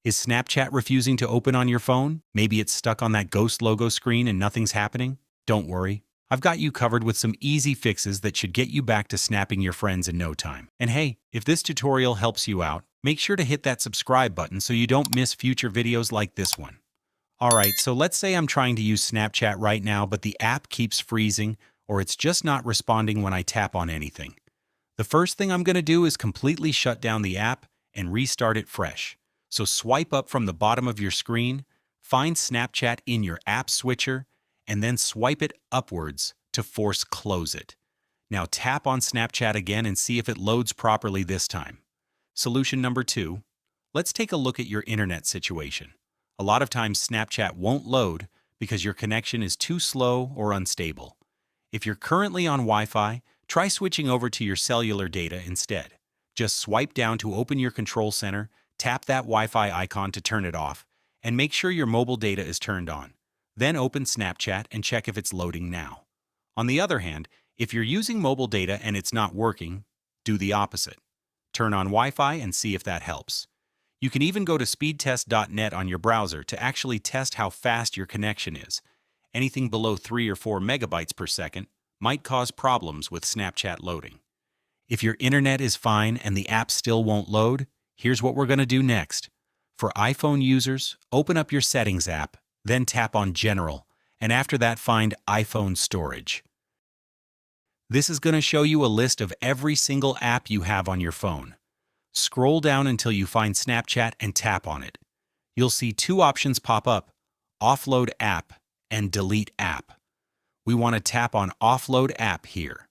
Is Snapchat refusing to open on your phone? Maybe it's stuck on that ghost logo screen and nothing's happening? Don't worry. I've got you covered with some easy fixes that should get you back to snapping your friends in no time. And hey, if this tutorial helps you out, make sure to hit that subscribe button so you don't miss future videos like this one. Alright, so let's say I'm trying to use Snapchat right now, but the app keeps freezing or it's just not responding when I tap on anything. The first thing I'm going to do is completely shut down the app and restart it fresh. So swipe up from the bottom of your screen, find Snapchat in your app switcher, and then swipe it upwards to force close it. Now tap on Snapchat again and see if it loads properly this time. Solution number 2. Let's take a look at your internet situation. A lot of times Snapchat won't load because your connection is too slow or unstable. If you're currently on Wi-Fi, try switching over to your cellular data instead. Just swipe down to open your control center, tap that Wi-Fi icon to turn it off, and make sure your mobile data is turned on. Then open Snapchat and check if it's loading now. On the other hand, if you're using mobile data and it's not working, do the opposite. Turn on Wi-Fi and see if that helps. You can even go to speedtest.net on your browser to actually test how fast your connection is. Anything below 3 or 4 megabytes per second might cause problems with Snapchat loading. If your internet is fine and the app still won't load, here's what we're going to do next. For iPhone users, open up your Settings app, then tap on General, and after that find iPhone Storage. This is going to show you a list of every single app you have on your phone. Scroll down until you find Snapchat and tap on it. You'll see 2 options pop up, Offload App and Delete App. We want to tap on Offload App here.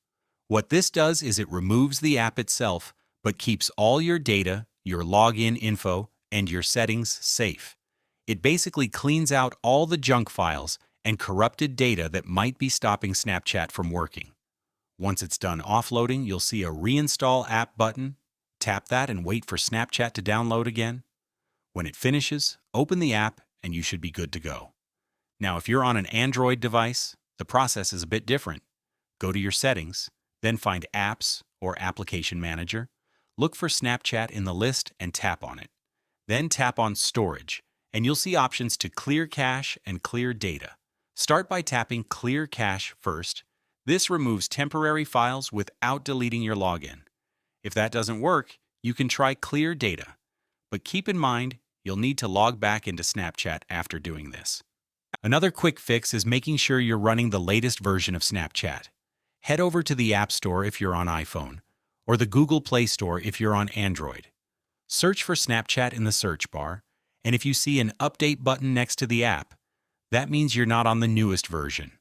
What this does is it removes the app itself, but keeps all your data, your login info, and your settings safe. It basically cleans out all the junk files and corrupted data that might be stopping Snapchat from working. Once it's done offloading, you'll see a Reinstall App button. Tap that and wait for Snapchat to download again. When it finishes, open the app and you should be good to go. Now, if you're on an Android device, the process is a bit different. Go to your settings, then find Apps or Application Manager. Look for Snapchat in the list and tap on it. Then tap on Storage, and you'll see options to clear cache and clear data. Start by tapping Clear Cache first. This removes temporary files without deleting your login. If that doesn't work, you can try Clear Data. But keep in mind, you'll need to log back into Snapchat after doing this. Another quick fix is making sure you're running the latest version of Snapchat. Head over to the App Store if you're on iPhone, or the Google Play Store if you're on Android. Search for Snapchat in the search bar, and if you see an Update button next to the app, that means you're not on the newest version.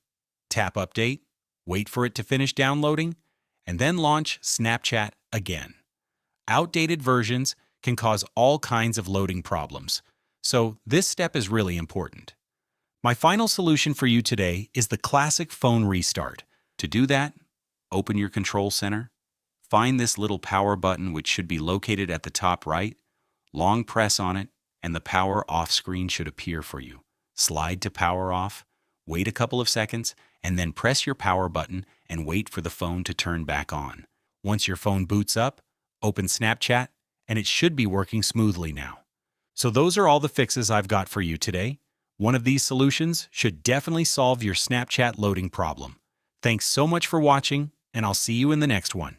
Tap Update, wait for it to finish downloading, and then launch Snapchat again. Outdated versions can cause all kinds of loading problems, so this step is really important. My final solution for you today is the classic phone restart. To do that, open your control center, find this little power button which should be located at the top right, long press on it, and the power off screen should appear for you. Slide to power off, wait a couple of seconds, and then press your power button and wait for the phone to turn back on. Once your phone boots up, open Snapchat, and it should be working smoothly now. So those are all the fixes I've got for you today. One of these solutions should definitely solve your Snapchat loading problem. Thanks so much for watching, and I'll see you in the next one.